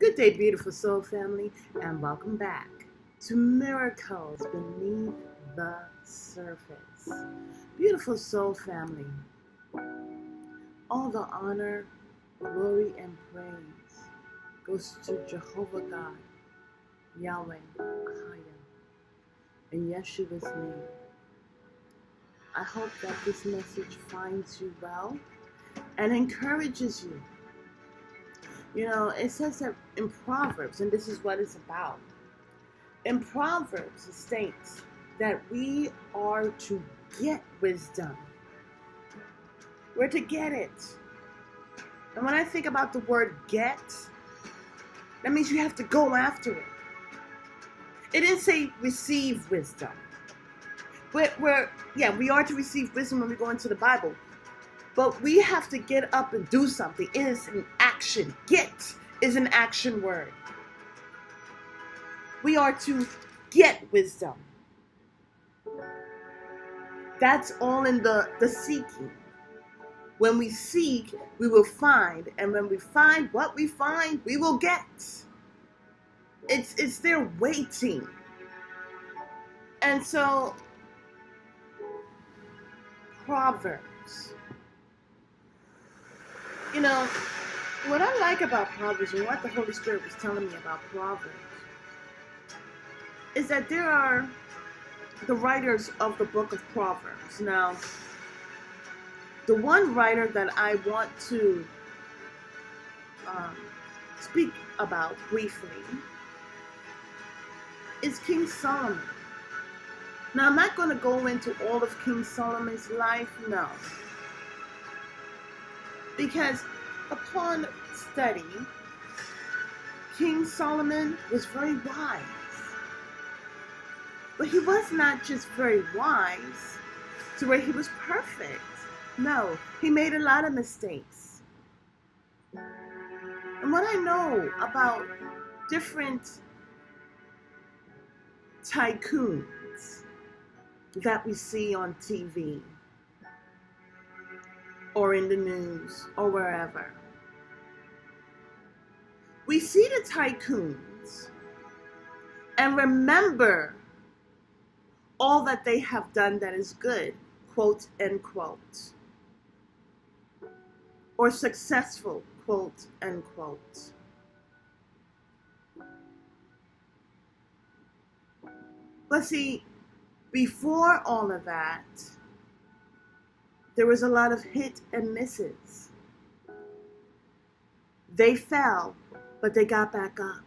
Good day, beautiful soul family, and welcome back to Miracles Beneath the Surface. Beautiful soul family, all the honor, glory, and praise goes to Jehovah God, Yahweh, in Yeshua's name. I hope that this message finds you well and encourages you. You know, it says that in Proverbs, and this is what it's about. In Proverbs, it states that we are to get wisdom. We're to get it. And when I think about the word get, that means you have to go after it. It didn't say receive wisdom. We are to receive wisdom when we go into the Bible. But we have to get up and do something. It is an action. Get is an action word. We are to get wisdom. That's all in the seeking. When we seek, we will find. And when we find what we find, we will get. It's there waiting. And so, Proverbs. You know, what I like about Proverbs and what the Holy Spirit was telling me about Proverbs is that there are the writers of the book of Proverbs. Now, the one writer that I want to speak about briefly is King Solomon. Now, I'm not going to go into all of King Solomon's life, no. Because upon study, King Solomon was very wise. But he was not just very wise to where he was perfect. No, he made a lot of mistakes. And what I know about different tycoons that we see on TV, or in the news, or wherever. We see the tycoons and remember all that they have done that is good, quote, end quote. Or successful, quote, end quote. But see, before all of that, there was a lot of hit and misses. They fell, but they got back up.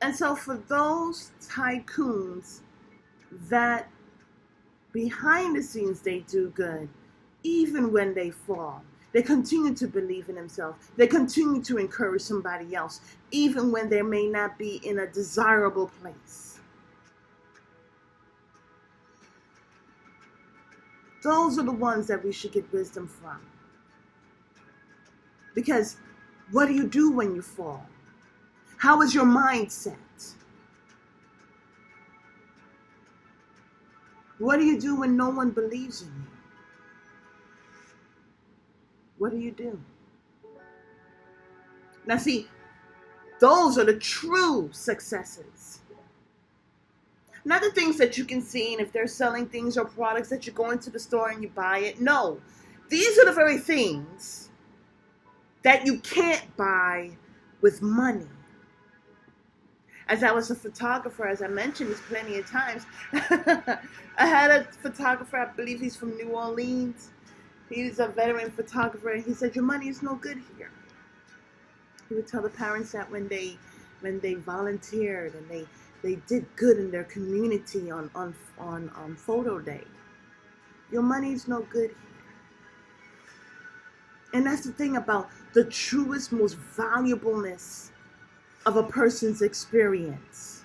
And so for those tycoons that behind the scenes they do good, even when they fall, they continue to believe in themselves. They continue to encourage somebody else, even when they may not be in a desirable place. Those are the ones that we should get wisdom from. Because what do you do when you fall? How is your mindset? What do you do when no one believes in you? What do you do? Now see, those are the true successes. Not the things that you can see, and if they're selling things or products that you go into the store and you buy it. No, these are the very things that you can't buy with money. As I was a photographer, as I mentioned this plenty of times, I had a photographer, I believe he's from New Orleans. He's a veteran photographer, and he said, your money is no good here. He would tell the parents that when they volunteered and they did good in their community on photo day, your money's no good here. And that's the thing about the truest, most valuableness of a person's experience.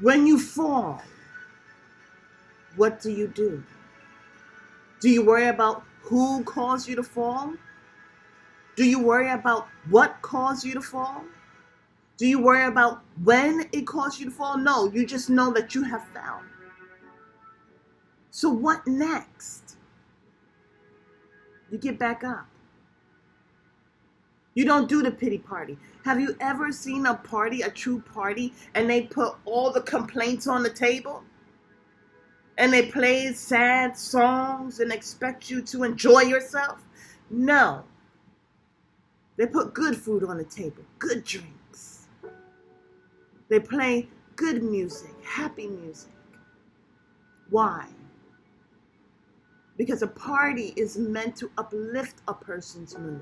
When you fall, what do you do? Do you worry about who caused you to fall? Do you worry about what caused you to fall? Do you worry about when it caused you to fall? No, you just know that you have fell. So what next? You get back up. You don't do the pity party. Have you ever seen a party, a true party, and they put all the complaints on the table? And they play sad songs and expect you to enjoy yourself? No. They put good food on the table, good drinks. They play good music, happy music. Why? Because a party is meant to uplift a person's mood.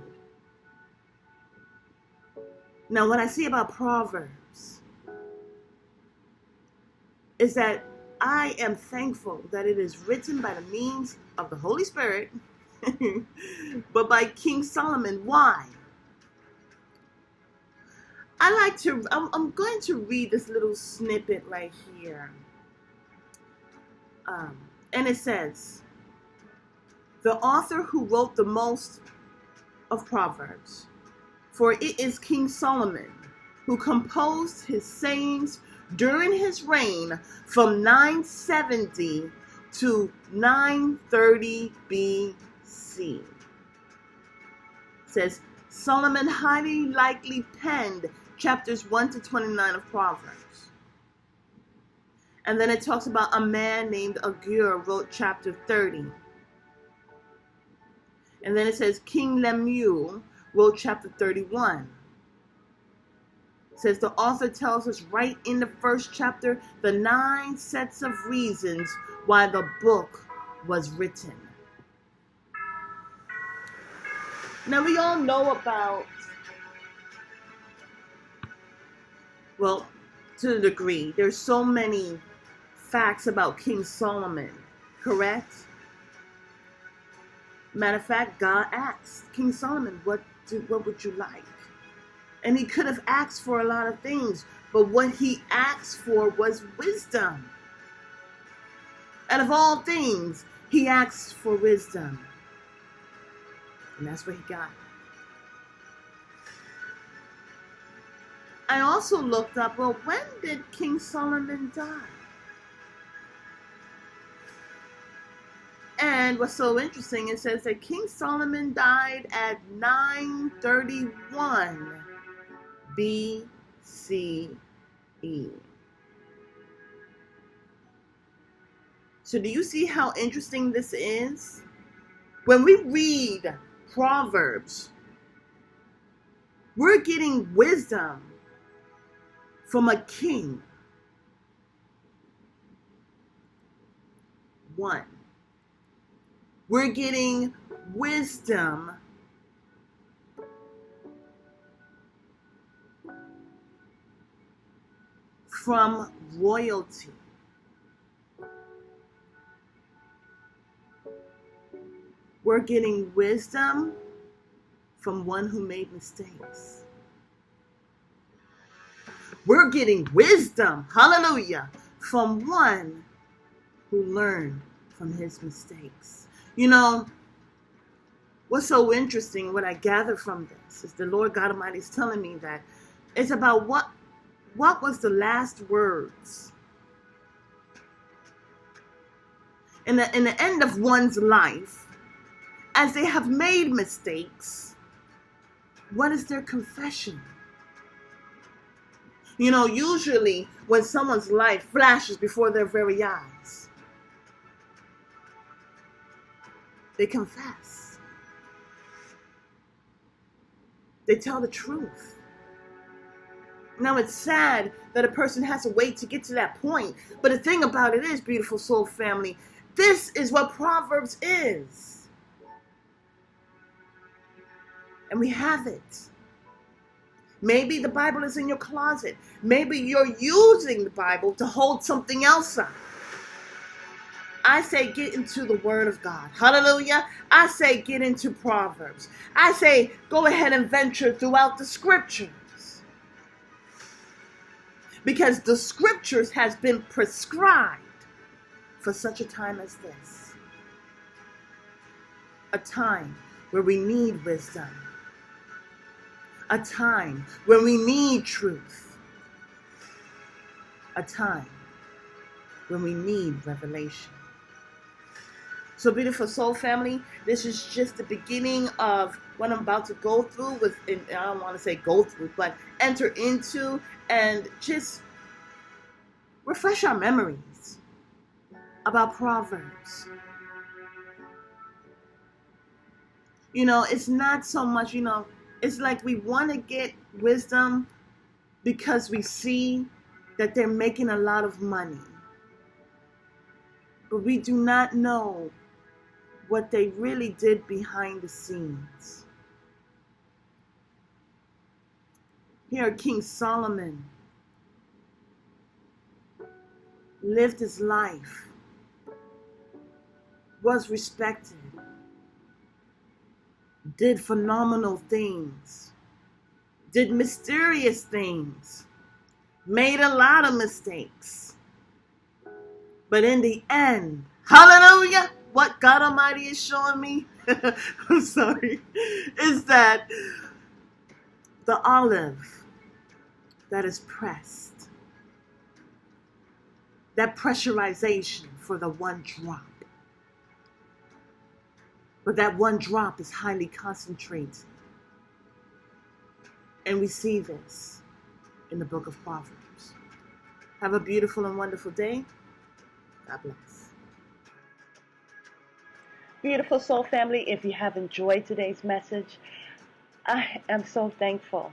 Now, what I see about Proverbs is that I am thankful that it is written by the means of the Holy Spirit, but by King Solomon. Why? I'm going to read this little snippet right here. And it says, the author who wrote the most of Proverbs, for it is King Solomon who composed his sayings during his reign from 970 to 930 BC. It says, Solomon highly likely penned chapters 1 to 29 of Proverbs. And then it talks about a man named Agur wrote chapter 30. And then it says King Lemuel wrote chapter 31. It says the author tells us right in the first chapter the 9 sets of reasons why the book was written. Now we all know about, well, to a degree, there's so many facts about King Solomon, correct? Matter of fact, God asked King Solomon, what would you like? And he could have asked for a lot of things, but what he asked for was wisdom. Out of all things, he asked for wisdom. And that's what he got. I also looked up, well, when did King Solomon die? And what's so interesting, it says that King Solomon died at 931 BCE. So do you see how interesting this is? When we read Proverbs, we're getting wisdom from a king. One. We're getting wisdom from royalty. We're getting wisdom from one who made mistakes. We're getting wisdom, hallelujah, from one who learned from his mistakes. You know, what's so interesting, what I gather from this, is the Lord God Almighty is telling me that it's about what was the last words in the end of one's life, as they have made mistakes. What is their confession? You know, usually when someone's life flashes before their very eyes, they confess. They tell the truth. Now, it's sad that a person has to wait to get to that point. But the thing about it is, beautiful soul family, this is what Proverbs is. And we have it. Maybe the Bible is in your closet. Maybe you're using the Bible to hold something else up. I say get into the Word of God. Hallelujah. I say get into Proverbs. I say go ahead and venture throughout the Scriptures. Because the Scriptures has been prescribed for such a time as this. A time where we need wisdom. A time when we need truth. A time when we need revelation. So, beautiful soul family, this is just the beginning of what I'm about to go through with, and I don't want to say go through, but enter into, and just refresh our memories about Proverbs. You know, it's not so much, you know, it's like we want to get wisdom because we see that they're making a lot of money. But we do not know what they really did behind the scenes. Here, King Solomon lived his life, was respected, did phenomenal things, did mysterious things, made a lot of mistakes. But in the end, hallelujah, what God Almighty is showing me, I'm sorry, is that the olive that is pressed, that pressurization for the one drop. But that one drop is highly concentrated. And we see this in the book of Proverbs. Have a beautiful and wonderful day. God bless. Beautiful soul family, if you have enjoyed today's message, I am so thankful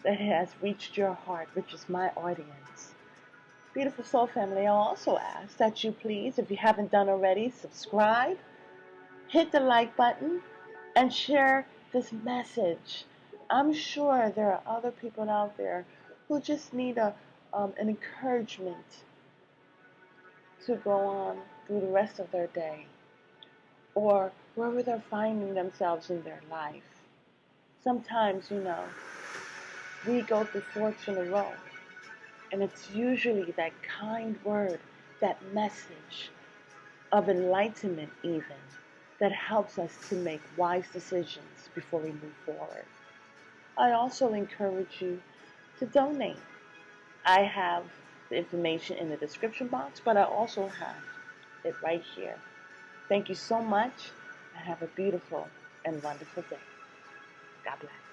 that it has reached your heart, which is my audience. Beautiful soul family, I also ask that you please, if you haven't done already, subscribe, hit the like button, and share this message. I'm sure there are other people out there who just need an encouragement to go on through the rest of their day, or wherever they're finding themselves in their life. Sometimes, you know, we go through forks in a row, and it's usually that kind word, that message of enlightenment even, that helps us to make wise decisions before we move forward. I also encourage you to donate. I have the information in the description box, but I also have it right here. Thank you so much, and have a beautiful and wonderful day. God bless.